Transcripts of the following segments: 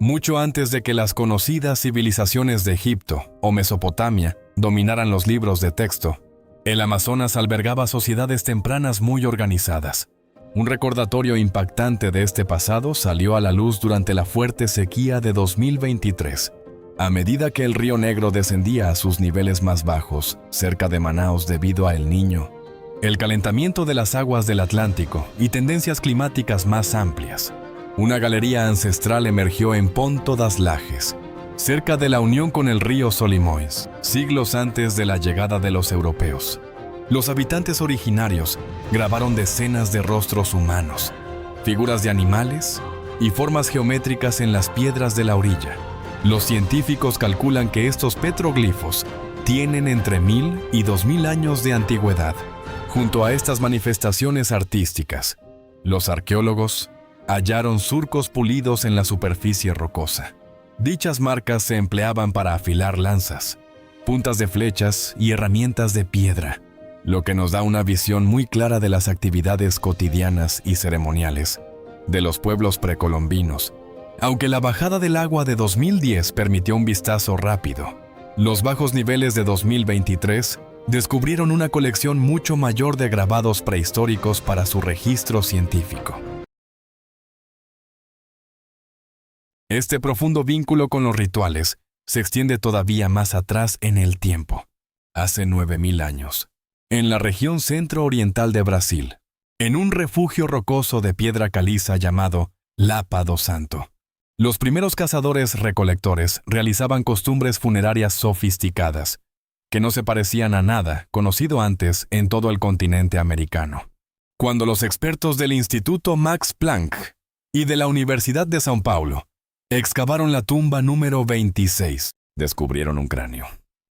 mucho antes de que las conocidas civilizaciones de Egipto o Mesopotamia dominaran los libros de texto. El Amazonas albergaba sociedades tempranas muy organizadas. Un recordatorio impactante de este pasado salió a la luz durante la fuerte sequía de 2023. A medida que el río Negro descendía a sus niveles más bajos, cerca de Manaos debido a El Niño, el calentamiento de las aguas del Atlántico y tendencias climáticas más amplias, una galería ancestral emergió en Ponto das Lajes, cerca de la unión con el río Solimões, siglos antes de la llegada de los europeos. Los habitantes originarios grabaron decenas de rostros humanos, figuras de animales y formas geométricas en las piedras de la orilla. Los científicos calculan que estos petroglifos tienen entre 1000 y 2000 años de antigüedad. Junto a estas manifestaciones artísticas, los arqueólogos hallaron surcos pulidos en la superficie rocosa. Dichas marcas se empleaban para afilar lanzas, puntas de flechas y herramientas de piedra, lo que nos da una visión muy clara de las actividades cotidianas y ceremoniales de los pueblos precolombinos. Aunque la bajada del agua de 2010 permitió un vistazo rápido, los bajos niveles de 2023 descubrieron una colección mucho mayor de grabados prehistóricos para su registro científico. Este profundo vínculo con los rituales se extiende todavía más atrás en el tiempo, hace 9000 años, en la región centro-oriental de Brasil, en un refugio rocoso de piedra caliza llamado Lapa do Santo. Los primeros cazadores-recolectores realizaban costumbres funerarias sofisticadas, que no se parecían a nada conocido antes en todo el continente americano. Cuando los expertos del Instituto Max Planck y de la Universidad de São Paulo excavaron la tumba número 26, descubrieron un cráneo,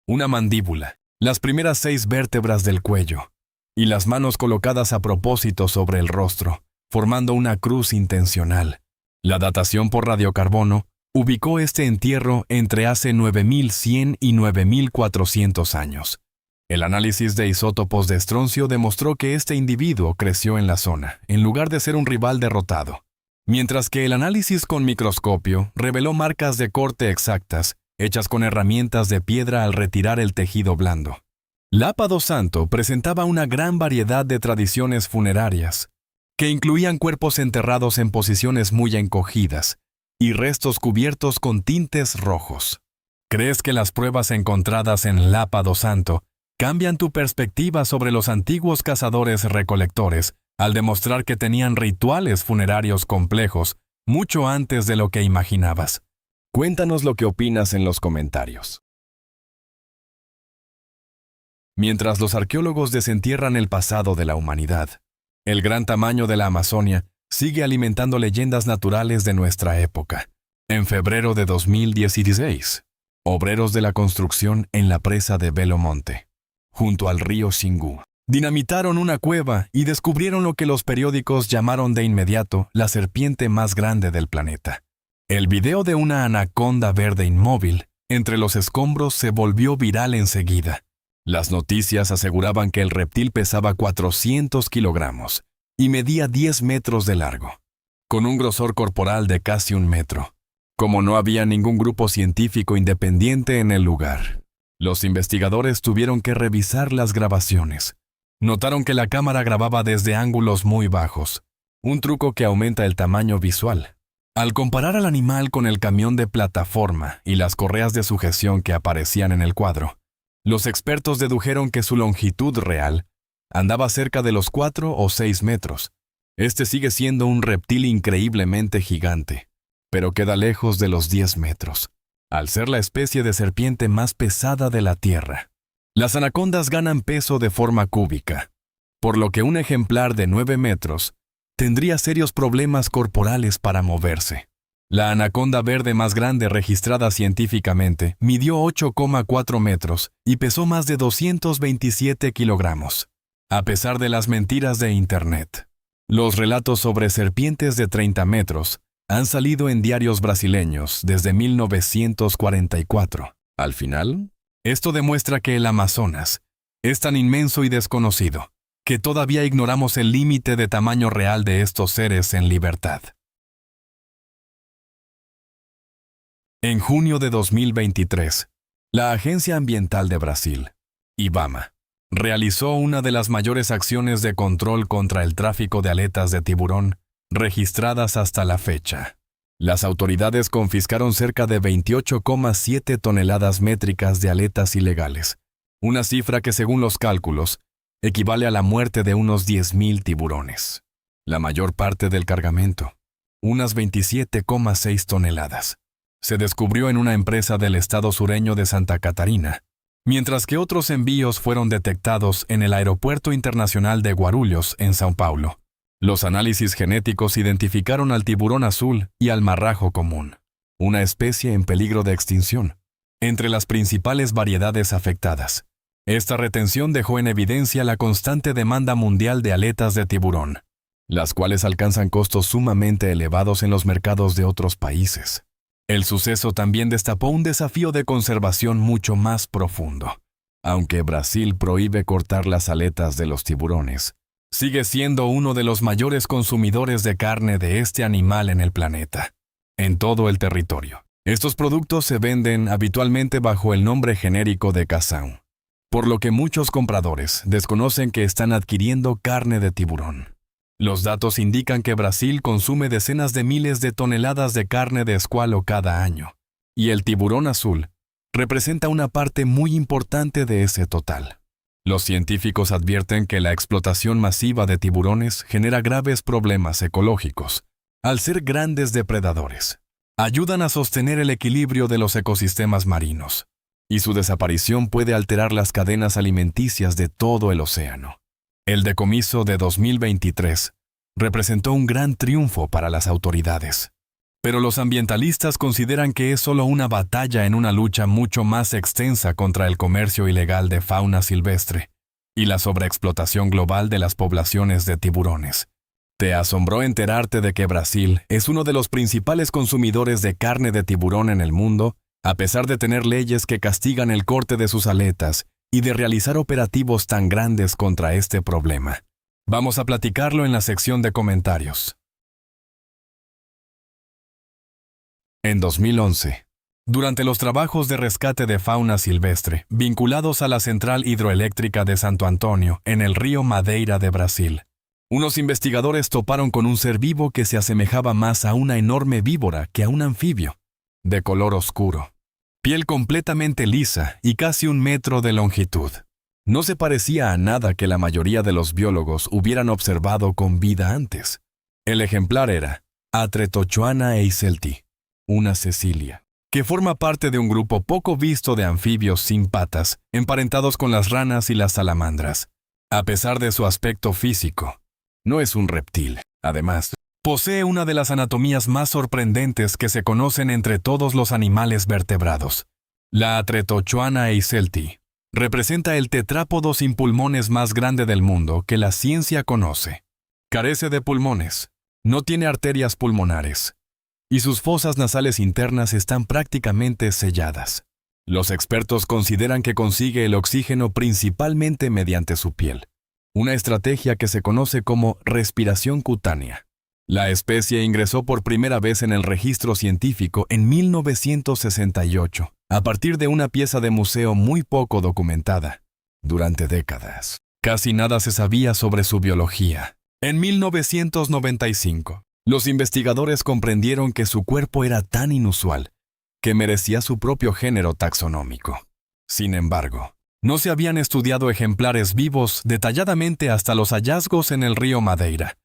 una mandíbula, las primeras 6 vértebras del cuello y las manos colocadas a propósito sobre el rostro, formando una cruz intencional. La datación por radiocarbono ubicó este entierro entre hace 9100 y 9400 años. El análisis de isótopos de estroncio demostró que este individuo creció en la zona, en lugar de ser un rival derrotado, mientras que el análisis con microscopio reveló marcas de corte exactas, hechas con herramientas de piedra al retirar el tejido blando. Lapa do Santo presentaba una gran variedad de tradiciones funerarias, que incluían cuerpos enterrados en posiciones muy encogidas y restos cubiertos con tintes rojos. ¿Crees que las pruebas encontradas en Lapa do Santo cambian tu perspectiva sobre los antiguos cazadores-recolectores al demostrar que tenían rituales funerarios complejos mucho antes de lo que imaginabas? Cuéntanos lo que opinas en los comentarios. Mientras los arqueólogos desentierran el pasado de la humanidad, el gran tamaño de la Amazonia sigue alimentando leyendas naturales de nuestra época. En febrero de 2016, obreros de la construcción en la presa de Belo Monte, junto al río Xingu, dinamitaron una cueva y descubrieron lo que los periódicos llamaron de inmediato la serpiente más grande del planeta. El video de una anaconda verde inmóvil entre los escombros se volvió viral enseguida. Las noticias aseguraban que el reptil pesaba 400 kilogramos y medía 10 metros de largo, con un grosor corporal de casi 1 metro. Como no había ningún grupo científico independiente en el lugar, los investigadores tuvieron que revisar las grabaciones. Notaron que la cámara grababa desde ángulos muy bajos, un truco que aumenta el tamaño visual. Al comparar al animal con el camión de plataforma y las correas de sujeción que aparecían en el cuadro, los expertos dedujeron que su longitud real andaba cerca de los 4 o 6 metros. Este sigue siendo un reptil increíblemente gigante, pero queda lejos de los 10 metros, al ser la especie de serpiente más pesada de la Tierra. Las anacondas ganan peso de forma cúbica, por lo que un ejemplar de 9 metros tendría serios problemas corporales para moverse. La anaconda verde más grande registrada científicamente midió 8,4 metros y pesó más de 227 kilogramos. A pesar de las mentiras de Internet, los relatos sobre serpientes de 30 metros han salido en diarios brasileños desde 1944. Al final, esto demuestra que el Amazonas es tan inmenso y desconocido que todavía ignoramos el límite de tamaño real de estos seres en libertad. En junio de 2023, la Agencia Ambiental de Brasil, IBAMA, realizó una de las mayores acciones de control contra el tráfico de aletas de tiburón registradas hasta la fecha. Las autoridades confiscaron cerca de 28,7 toneladas métricas de aletas ilegales, una cifra que, según los cálculos, equivale a la muerte de unos 10,000 tiburones. La mayor parte del cargamento, unas 27,6 toneladas, se descubrió en una empresa del estado sureño de Santa Catarina, mientras que otros envíos fueron detectados en el Aeropuerto Internacional de Guarulhos, en São Paulo. Los análisis genéticos identificaron al tiburón azul y al marrajo común, una especie en peligro de extinción, entre las principales variedades afectadas. Esta retención dejó en evidencia la constante demanda mundial de aletas de tiburón, las cuales alcanzan costos sumamente elevados en los mercados de otros países. El suceso también destapó un desafío de conservación mucho más profundo. Aunque Brasil prohíbe cortar las aletas de los tiburones, sigue siendo uno de los mayores consumidores de carne de este animal en el planeta, en todo el territorio. Estos productos se venden habitualmente bajo el nombre genérico de cação, por lo que muchos compradores desconocen que están adquiriendo carne de tiburón. Los datos indican que Brasil consume decenas de miles de toneladas de carne de escualo cada año, y el tiburón azul representa una parte muy importante de ese total. Los científicos advierten que la explotación masiva de tiburones genera graves problemas ecológicos, al ser grandes depredadores. Ayudan a sostener el equilibrio de los ecosistemas marinos, y su desaparición puede alterar las cadenas alimenticias de todo el océano. El decomiso de 2023 representó un gran triunfo para las autoridades, pero los ambientalistas consideran que es solo una batalla en una lucha mucho más extensa contra el comercio ilegal de fauna silvestre y la sobreexplotación global de las poblaciones de tiburones. ¿Te asombró enterarte de que Brasil es uno de los principales consumidores de carne de tiburón en el mundo, a pesar de tener leyes que castigan el corte de sus aletas y de realizar operativos tan grandes contra este problema? Vamos a platicarlo en la sección de comentarios. En 2011, durante los trabajos de rescate de fauna silvestre vinculados a la central hidroeléctrica de Santo Antônio en el río Madeira de Brasil, unos investigadores toparon con un ser vivo que se asemejaba más a una enorme víbora que a un anfibio, de color oscuro, piel completamente lisa y casi 1 metro de longitud. No se parecía a nada que la mayoría de los biólogos hubieran observado con vida antes. El ejemplar era Atretochuana eiselti, una cecilia, que forma parte de un grupo poco visto de anfibios sin patas, emparentados con las ranas y las salamandras. A pesar de su aspecto físico, no es un reptil. Además, posee una de las anatomías más sorprendentes que se conocen entre todos los animales vertebrados. La Atretochuana eiselti representa el tetrápodo sin pulmones más grande del mundo que la ciencia conoce. Carece de pulmones, no tiene arterias pulmonares, y sus fosas nasales internas están prácticamente selladas. Los expertos consideran que consigue el oxígeno principalmente mediante su piel, una estrategia que se conoce como respiración cutánea. La especie ingresó por primera vez en el registro científico en 1968, a partir de una pieza de museo muy poco documentada. Durante décadas, casi nada se sabía sobre su biología. En 1995, los investigadores comprendieron que su cuerpo era tan inusual que merecía su propio género taxonómico. Sin embargo, no se habían estudiado ejemplares vivos detalladamente hasta los hallazgos en el río Madeira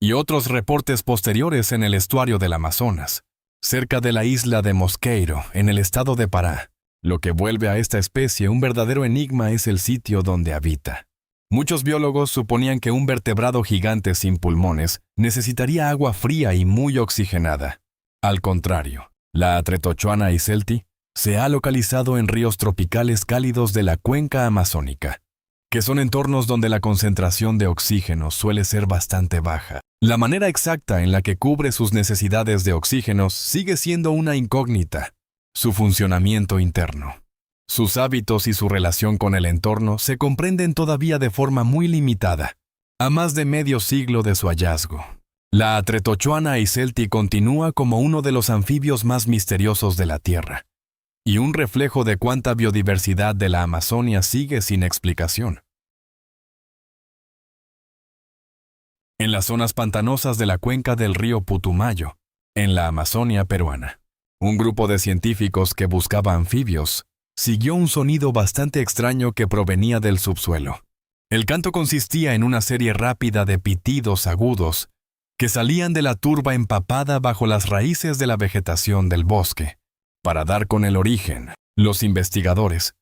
y otros reportes posteriores en el estuario del Amazonas, cerca de la isla de Mosqueiro, en el estado de Pará. Lo que vuelve a esta especie un verdadero enigma es el sitio donde habita. Muchos biólogos suponían que un vertebrado gigante sin pulmones necesitaría agua fría y muy oxigenada. Al contrario, la Atretochuana eiselti se ha localizado en ríos tropicales cálidos de la cuenca amazónica, que son entornos donde la concentración de oxígeno suele ser bastante baja. La manera exacta en la que cubre sus necesidades de oxígeno sigue siendo una incógnita. Su funcionamiento interno, sus hábitos y su relación con el entorno se comprenden todavía de forma muy limitada, a más de medio siglo de su hallazgo. La Atretochuana eiselti continúa como uno de los anfibios más misteriosos de la Tierra, y un reflejo de cuánta biodiversidad de la Amazonia sigue sin explicación. En las zonas pantanosas de la cuenca del río Putumayo, en la Amazonia peruana, un grupo de científicos que buscaba anfibios siguió un sonido bastante extraño que provenía del subsuelo. El canto consistía en una serie rápida de pitidos agudos que salían de la turba empapada bajo las raíces de la vegetación del bosque. Para dar con el origen, los investigadores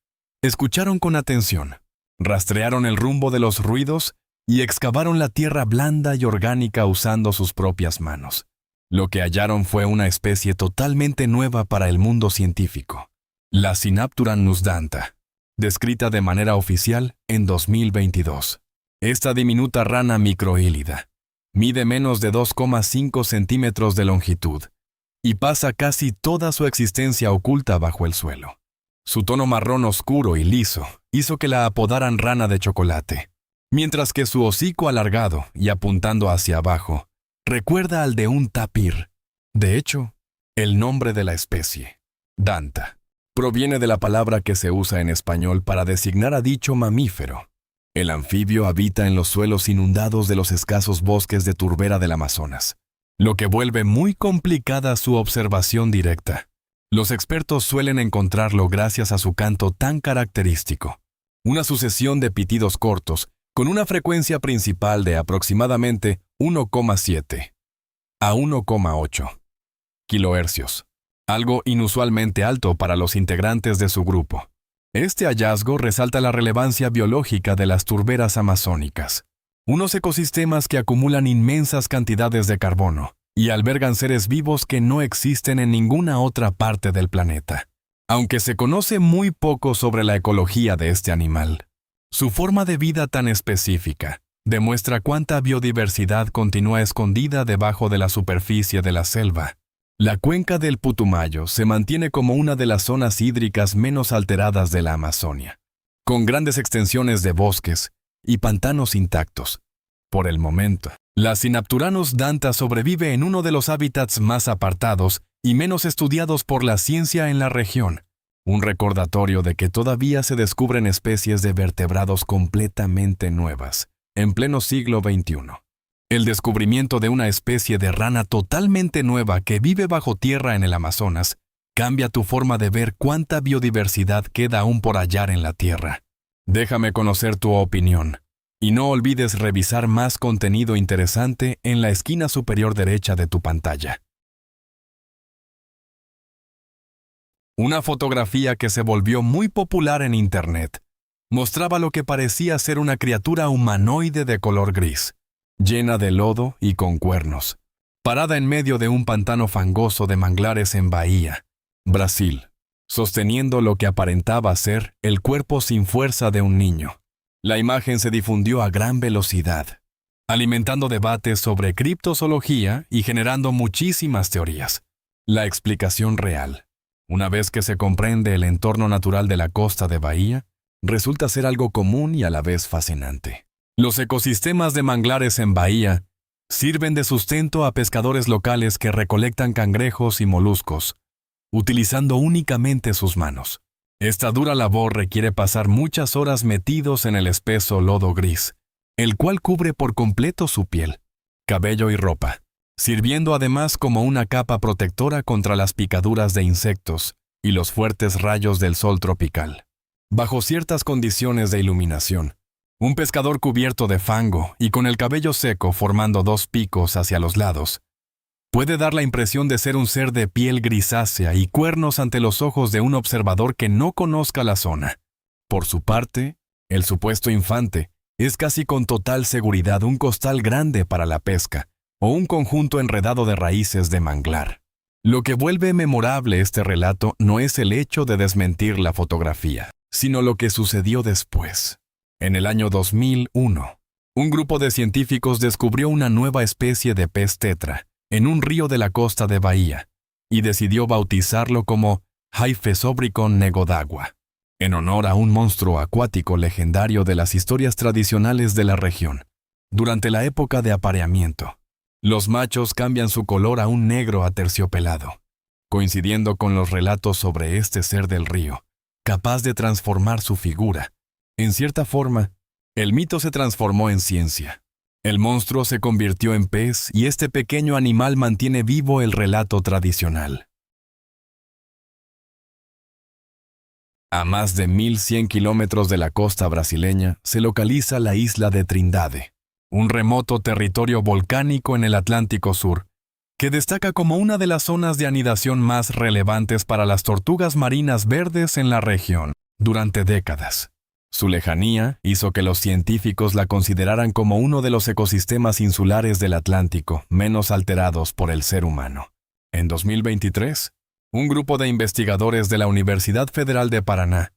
escucharon con atención, rastrearon el rumbo de los ruidos y excavaron la tierra blanda y orgánica usando sus propias manos. Lo que hallaron fue una especie totalmente nueva para el mundo científico, la Synapturan nusdanta, descrita de manera oficial en 2022. Esta diminuta rana microhílida mide menos de 2,5 centímetros de longitud y pasa casi toda su existencia oculta bajo el suelo. Su tono marrón oscuro y liso hizo que la apodaran rana de chocolate, mientras que su hocico alargado y apuntando hacia abajo recuerda al de un tapir. De hecho, el nombre de la especie, danta, proviene de la palabra que se usa en español para designar a dicho mamífero. El anfibio habita en los suelos inundados de los escasos bosques de turbera del Amazonas, lo que vuelve muy complicada su observación directa. Los expertos suelen encontrarlo gracias a su canto tan característico, una sucesión de pitidos cortos con una frecuencia principal de aproximadamente 1,7 a 1,8 kilohercios, algo inusualmente alto para los integrantes de su grupo. Este hallazgo resalta la relevancia biológica de las turberas amazónicas, unos ecosistemas que acumulan inmensas cantidades de carbono y albergan seres vivos que no existen en ninguna otra parte del planeta. Aunque se conoce muy poco sobre la ecología de este animal, su forma de vida tan específica demuestra cuánta biodiversidad continúa escondida debajo de la superficie de la selva. La cuenca del Putumayo se mantiene como una de las zonas hídricas menos alteradas de la Amazonia, con grandes extensiones de bosques y pantanos intactos. Por el momento, la Synapturanus danta sobrevive en uno de los hábitats más apartados y menos estudiados por la ciencia en la región, un recordatorio de que todavía se descubren especies de vertebrados completamente nuevas, en pleno siglo XXI. El descubrimiento de una especie de rana totalmente nueva que vive bajo tierra en el Amazonas cambia tu forma de ver cuánta biodiversidad queda aún por hallar en la Tierra. Déjame conocer tu opinión, y no olvides revisar más contenido interesante en la esquina superior derecha de tu pantalla. Una fotografía que se volvió muy popular en Internet mostraba lo que parecía ser una criatura humanoide de color gris, llena de lodo y con cuernos, parada en medio de un pantano fangoso de manglares en Bahía, Brasil, sosteniendo lo que aparentaba ser el cuerpo sin fuerza de un niño. La imagen se difundió a gran velocidad, alimentando debates sobre criptozoología y generando muchísimas teorías. La explicación real, una vez que se comprende el entorno natural de la costa de Bahía, resulta ser algo común y a la vez fascinante. Los ecosistemas de manglares en Bahía sirven de sustento a pescadores locales que recolectan cangrejos y moluscos, utilizando únicamente sus manos. Esta dura labor requiere pasar muchas horas metidos en el espeso lodo gris, el cual cubre por completo su piel, cabello y ropa, sirviendo además como una capa protectora contra las picaduras de insectos y los fuertes rayos del sol tropical. Bajo ciertas condiciones de iluminación, un pescador cubierto de fango y con el cabello seco formando dos picos hacia los lados, puede dar la impresión de ser un ser de piel grisácea y cuernos ante los ojos de un observador que no conozca la zona. Por su parte, el supuesto infante es casi con total seguridad un costal grande para la pesca o un conjunto enredado de raíces de manglar. Lo que vuelve memorable este relato no es el hecho de desmentir la fotografía, sino lo que sucedió después. En el año 2001, un grupo de científicos descubrió una nueva especie de pez tetra en un río de la costa de Bahía y decidió bautizarlo como Hyphesobricon negodagua, en honor a un monstruo acuático legendario de las historias tradicionales de la región, durante la época de apareamiento. Los machos cambian su color a un negro aterciopelado, coincidiendo con los relatos sobre este ser del río, capaz de transformar su figura. En cierta forma, el mito se transformó en ciencia. El monstruo se convirtió en pez y este pequeño animal mantiene vivo el relato tradicional. A más de 1.100 kilómetros de la costa brasileña se localiza la isla de Trindade, un remoto territorio volcánico en el Atlántico Sur, que destaca como una de las zonas de anidación más relevantes para las tortugas marinas verdes en la región durante décadas. Su lejanía hizo que los científicos la consideraran como uno de los ecosistemas insulares del Atlántico menos alterados por el ser humano. En 2023, un grupo de investigadores de la Universidad Federal de Paraná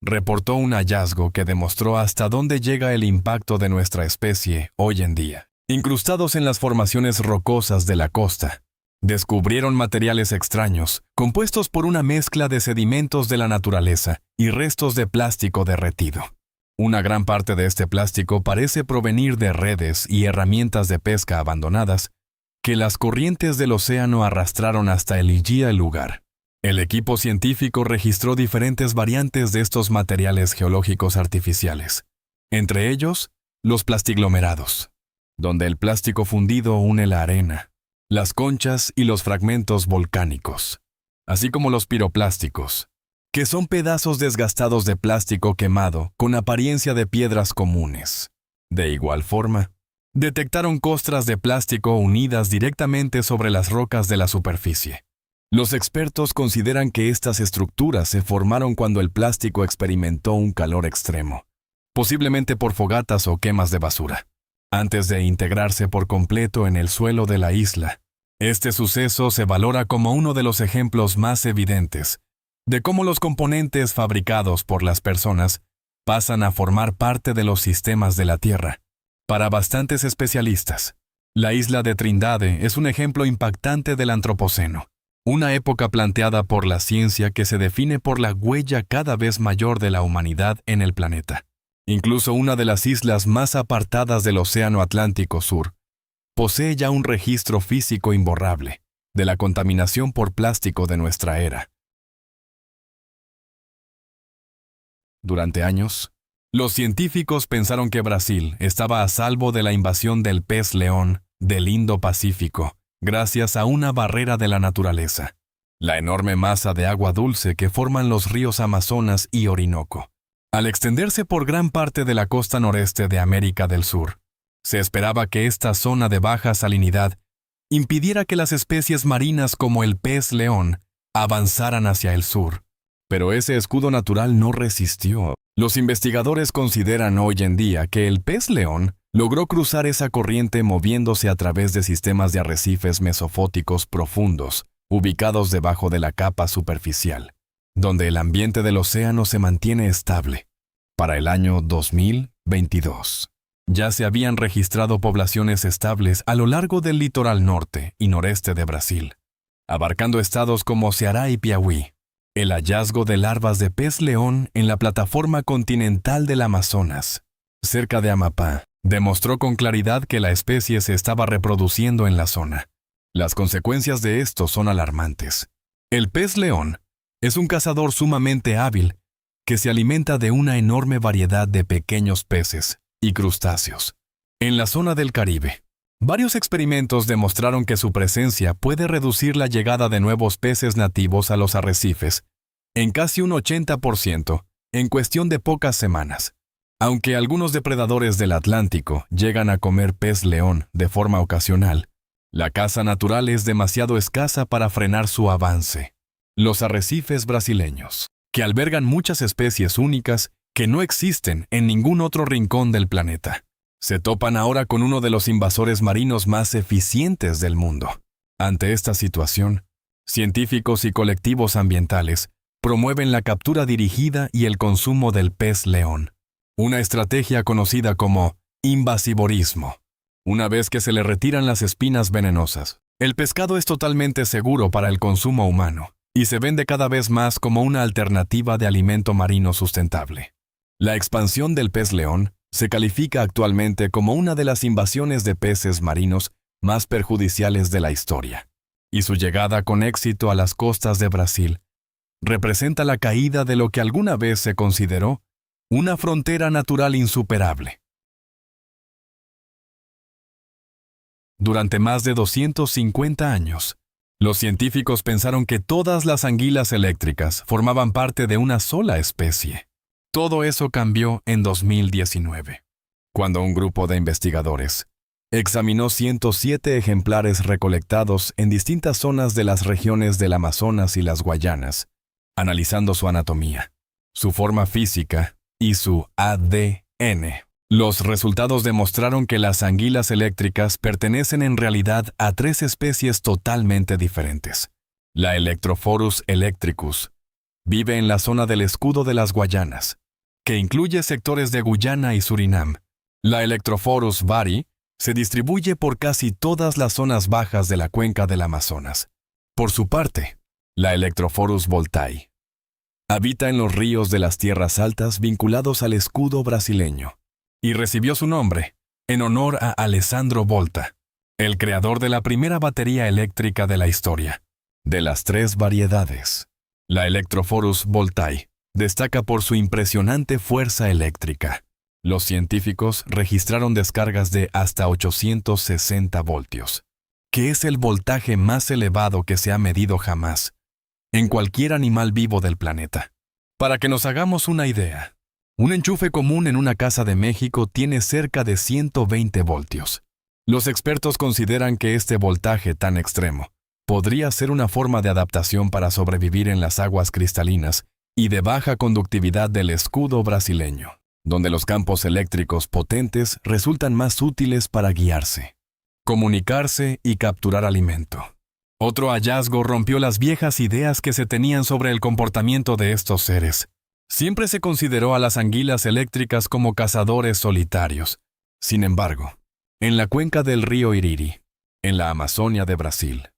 reportó un hallazgo que demostró hasta dónde llega el impacto de nuestra especie hoy en día. Incrustados en las formaciones rocosas de la costa, descubrieron materiales extraños, compuestos por una mezcla de sedimentos de la naturaleza y restos de plástico derretido. Una gran parte de este plástico parece provenir de redes y herramientas de pesca abandonadas que las corrientes del océano arrastraron hasta el lugar. El equipo científico registró diferentes variantes de estos materiales geológicos artificiales, entre ellos los plastiglomerados, donde el plástico fundido une la arena, las conchas y los fragmentos volcánicos, así como los piroplásticos, que son pedazos desgastados de plástico quemado con apariencia de piedras comunes. De igual forma, detectaron costras de plástico unidas directamente sobre las rocas de la superficie. Los expertos consideran que estas estructuras se formaron cuando el plástico experimentó un calor extremo, posiblemente por fogatas o quemas de basura, antes de integrarse por completo en el suelo de la isla. Este suceso se valora como uno de los ejemplos más evidentes de cómo los componentes fabricados por las personas pasan a formar parte de los sistemas de la Tierra. Para bastantes especialistas, la isla de Trindade es un ejemplo impactante del Antropoceno, una época planteada por la ciencia que se define por la huella cada vez mayor de la humanidad en el planeta. Incluso una de las islas más apartadas del Océano Atlántico Sur posee ya un registro físico imborrable de la contaminación por plástico de nuestra era. Durante años, los científicos pensaron que Brasil estaba a salvo de la invasión del pez león del Indo-Pacífico, gracias a una barrera de la naturaleza, la enorme masa de agua dulce que forman los ríos Amazonas y Orinoco. Al extenderse por gran parte de la costa noreste de América del Sur, se esperaba que esta zona de baja salinidad impidiera que las especies marinas como el pez león avanzaran hacia el sur. Pero ese escudo natural no resistió. Los investigadores consideran hoy en día que el pez león logró cruzar esa corriente moviéndose a través de sistemas de arrecifes mesofóticos profundos, ubicados debajo de la capa superficial, donde el ambiente del océano se mantiene estable. Para el año 2022, ya se habían registrado poblaciones estables a lo largo del litoral norte y noreste de Brasil, abarcando estados como Ceará y Piauí. El hallazgo de larvas de pez león en la plataforma continental del Amazonas, cerca de Amapá, demostró con claridad que la especie se estaba reproduciendo en la zona. Las consecuencias de esto son alarmantes. El pez león es un cazador sumamente hábil que se alimenta de una enorme variedad de pequeños peces y crustáceos. En la zona del Caribe, varios experimentos demostraron que su presencia puede reducir la llegada de nuevos peces nativos a los arrecifes en casi un 80% en cuestión de pocas semanas. Aunque algunos depredadores del Atlántico llegan a comer pez león de forma ocasional, la caza natural es demasiado escasa para frenar su avance. Los arrecifes brasileños, que albergan muchas especies únicas que no existen en ningún otro rincón del planeta, se topan ahora con uno de los invasores marinos más eficientes del mundo. Ante esta situación, científicos y colectivos ambientales promueven la captura dirigida y el consumo del pez león, una estrategia conocida como invasivorismo. Una vez que se le retiran las espinas venenosas, el pescado es totalmente seguro para el consumo humano y se vende cada vez más como una alternativa de alimento marino sustentable. La expansión del pez león se califica actualmente como una de las invasiones de peces marinos más perjudiciales de la historia, y su llegada con éxito a las costas de Brasil representa la caída de lo que alguna vez se consideró una frontera natural insuperable. Durante más de 250 años, los científicos pensaron que todas las anguilas eléctricas formaban parte de una sola especie. Todo eso cambió en 2019, cuando un grupo de investigadores examinó 107 ejemplares recolectados en distintas zonas de las regiones del Amazonas y las Guayanas, analizando su anatomía, su forma física y su ADN. Los resultados demostraron que las anguilas eléctricas pertenecen en realidad a 3 especies totalmente diferentes. La Electrophorus electricus vive en la zona del escudo de las Guayanas, que incluye sectores de Guyana y Surinam. La Electrophorus vari se distribuye por casi todas las zonas bajas de la cuenca del Amazonas. Por su parte, la Electrophorus voltae habita en los ríos de las tierras altas vinculados al escudo brasileño, y recibió su nombre en honor a Alessandro Volta, el creador de la primera batería eléctrica de la historia. De las 3 variedades, la Electrophorus voltae destaca por su impresionante fuerza eléctrica. Los científicos registraron descargas de hasta 860 voltios, que es el voltaje más elevado que se ha medido jamás en cualquier animal vivo del planeta. Para que nos hagamos una idea, un enchufe común en una casa de México tiene cerca de 120 voltios. Los expertos consideran que este voltaje tan extremo podría ser una forma de adaptación para sobrevivir en las aguas cristalinas y de baja conductividad del escudo brasileño, donde los campos eléctricos potentes resultan más útiles para guiarse, comunicarse y capturar alimento. Otro hallazgo rompió las viejas ideas que se tenían sobre el comportamiento de estos seres. Siempre se consideró a las anguilas eléctricas como cazadores solitarios. Sin embargo, en la cuenca del río Iriri, en la Amazonia de Brasil,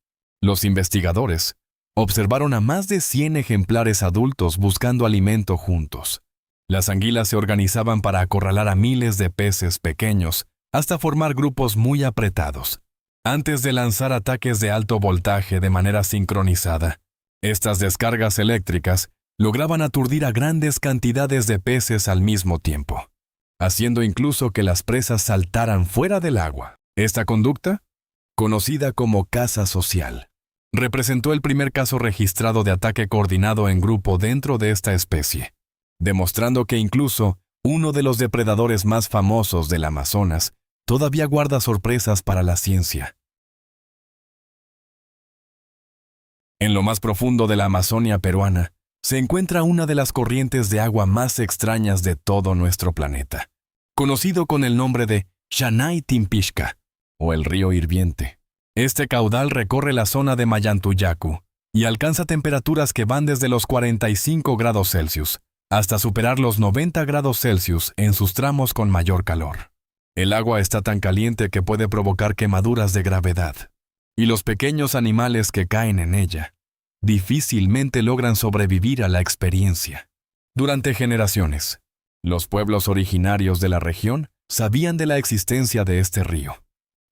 los investigadores observaron a más de 100 ejemplares adultos buscando alimento juntos. Las anguilas se organizaban para acorralar a miles de peces pequeños hasta formar grupos muy apretados, antes de lanzar ataques de alto voltaje de manera sincronizada. Estas descargas eléctricas lograban aturdir a grandes cantidades de peces al mismo tiempo, haciendo incluso que las presas saltaran fuera del agua. Esta conducta, conocida como caza social, representó el primer caso registrado de ataque coordinado en grupo dentro de esta especie, demostrando que incluso uno de los depredadores más famosos del Amazonas todavía guarda sorpresas para la ciencia. En lo más profundo de la Amazonia peruana, se encuentra una de las corrientes de agua más extrañas de todo nuestro planeta, conocido con el nombre de Shanay Timpishka, o el río hirviente. Este caudal recorre la zona de Mallantuyacu y alcanza temperaturas que van desde los 45 grados Celsius hasta superar los 90 grados Celsius en sus tramos con mayor calor. El agua está tan caliente que puede provocar quemaduras de gravedad, y los pequeños animales que caen en ella difícilmente logran sobrevivir a la experiencia. Durante generaciones, los pueblos originarios de la región sabían de la existencia de este río,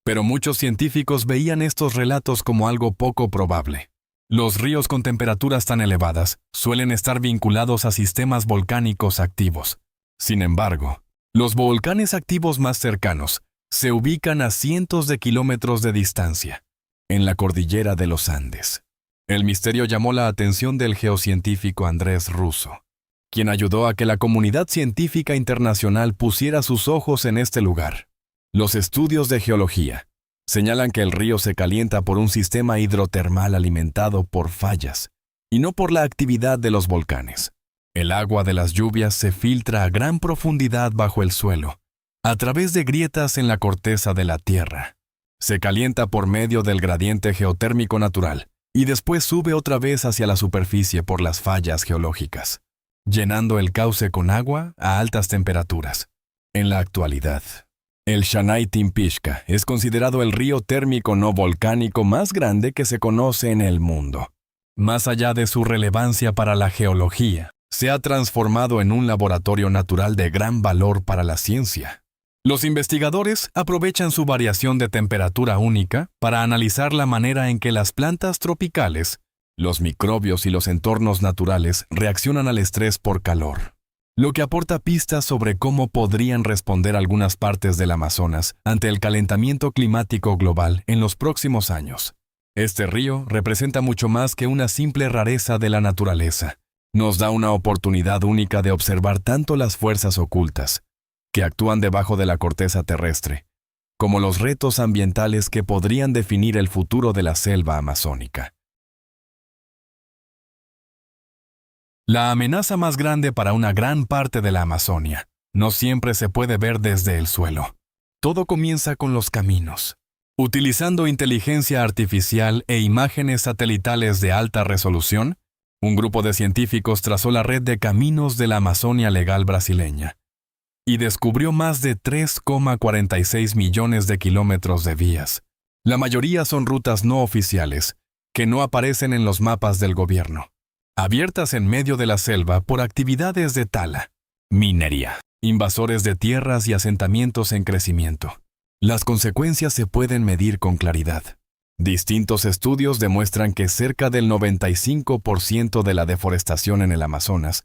pero muchos científicos veían estos relatos como algo poco probable. Los ríos con temperaturas tan elevadas suelen estar vinculados a sistemas volcánicos activos. Sin embargo, los volcanes activos más cercanos se ubican a cientos de kilómetros de distancia, en la cordillera de los Andes. El misterio llamó la atención del geocientífico Andrés Russo, quien ayudó a que la comunidad científica internacional pusiera sus ojos en este lugar. Los estudios de geología señalan que el río se calienta por un sistema hidrotermal alimentado por fallas, y no por la actividad de los volcanes. El agua de las lluvias se filtra a gran profundidad bajo el suelo, a través de grietas en la corteza de la tierra. Se calienta por medio del gradiente geotérmico natural, y después sube otra vez hacia la superficie por las fallas geológicas, llenando el cauce con agua a altas temperaturas. En la actualidad, el Shanay Timpishka es considerado el río térmico no volcánico más grande que se conoce en el mundo. Más allá de su relevancia para la geología, se ha transformado en un laboratorio natural de gran valor para la ciencia. Los investigadores aprovechan su variación de temperatura única para analizar la manera en que las plantas tropicales, los microbios y los entornos naturales reaccionan al estrés por calor, lo que aporta pistas sobre cómo podrían responder algunas partes del Amazonas ante el calentamiento climático global en los próximos años. Este río representa mucho más que una simple rareza de la naturaleza. Nos da una oportunidad única de observar tanto las fuerzas ocultas que actúan debajo de la corteza terrestre, como los retos ambientales que podrían definir el futuro de la selva amazónica. La amenaza más grande para una gran parte de la Amazonia no siempre se puede ver desde el suelo. Todo comienza con los caminos. Utilizando inteligencia artificial e imágenes satelitales de alta resolución, un grupo de científicos trazó la red de caminos de la Amazonia legal brasileña y descubrió más de 3,46 millones de kilómetros de vías. La mayoría son rutas no oficiales, que no aparecen en los mapas del gobierno, abiertas en medio de la selva por actividades de tala, minería, invasores de tierras y asentamientos en crecimiento. Las consecuencias se pueden medir con claridad. Distintos estudios demuestran que cerca del 95% de la deforestación en el Amazonas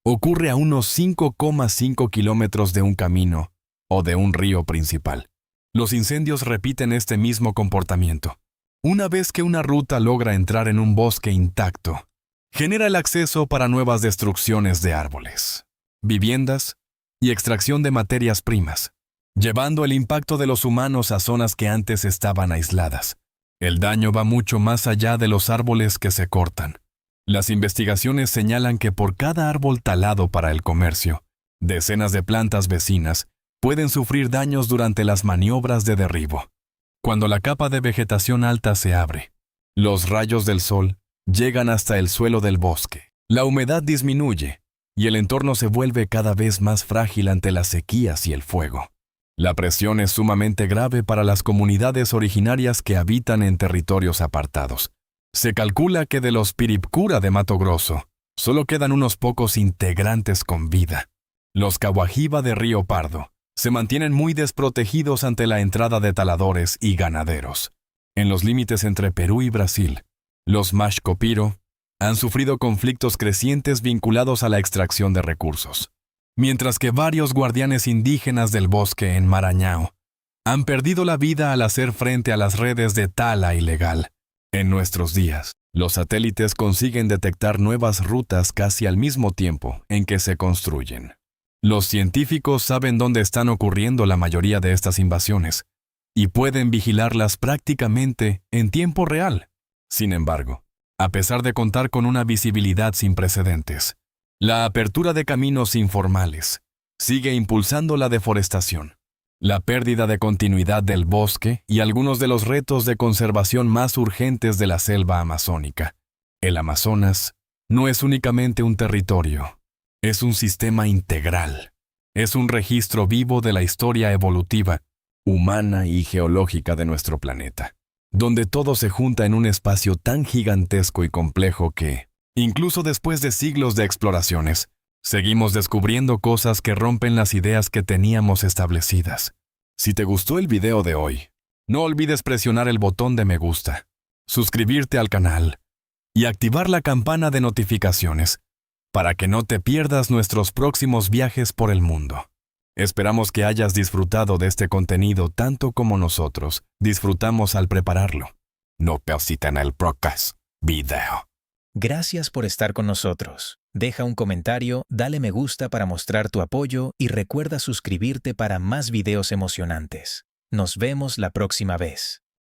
ocurre a unos 5,5 kilómetros de un camino o de un río principal. Los incendios repiten este mismo comportamiento. Una vez que una ruta logra entrar en un bosque intacto, genera el acceso para nuevas destrucciones de árboles, viviendas y extracción de materias primas, llevando el impacto de los humanos a zonas que antes estaban aisladas. El daño va mucho más allá de los árboles que se cortan. Las investigaciones señalan que por cada árbol talado para el comercio, decenas de plantas vecinas pueden sufrir daños durante las maniobras de derribo. Cuando la capa de vegetación alta se abre, los rayos del sol llegan hasta el suelo del bosque. La humedad disminuye y el entorno se vuelve cada vez más frágil ante las sequías y el fuego. La presión es sumamente grave para las comunidades originarias que habitan en territorios apartados. Se calcula que de los Piripcura de Mato Grosso, solo quedan unos pocos integrantes con vida. Los Caguajiba de Río Pardo se mantienen muy desprotegidos ante la entrada de taladores y ganaderos. En los límites entre Perú y Brasil, los Mashcopiro han sufrido conflictos crecientes vinculados a la extracción de recursos, mientras que varios guardianes indígenas del bosque en Maranhão han perdido la vida al hacer frente a las redes de tala ilegal. En nuestros días, los satélites consiguen detectar nuevas rutas casi al mismo tiempo en que se construyen. Los científicos saben dónde están ocurriendo la mayoría de estas invasiones y pueden vigilarlas prácticamente en tiempo real. Sin embargo, a pesar de contar con una visibilidad sin precedentes, la apertura de caminos informales sigue impulsando la deforestación, la pérdida de continuidad del bosque y algunos de los retos de conservación más urgentes de la selva amazónica. El Amazonas no es únicamente un territorio, es un sistema integral. Es un registro vivo de la historia evolutiva, humana y geológica de nuestro planeta, donde todo se junta en un espacio tan gigantesco y complejo que, incluso después de siglos de exploraciones, seguimos descubriendo cosas que rompen las ideas que teníamos establecidas. Si te gustó el video de hoy, no olvides presionar el botón de me gusta, suscribirte al canal y activar la campana de notificaciones para que no te pierdas nuestros próximos viajes por el mundo. Esperamos que hayas disfrutado de este contenido tanto como nosotros disfrutamos al prepararlo. No pierdan el próximo video. Gracias por estar con nosotros. Deja un comentario, dale me gusta para mostrar tu apoyo y recuerda suscribirte para más videos emocionantes. Nos vemos la próxima vez.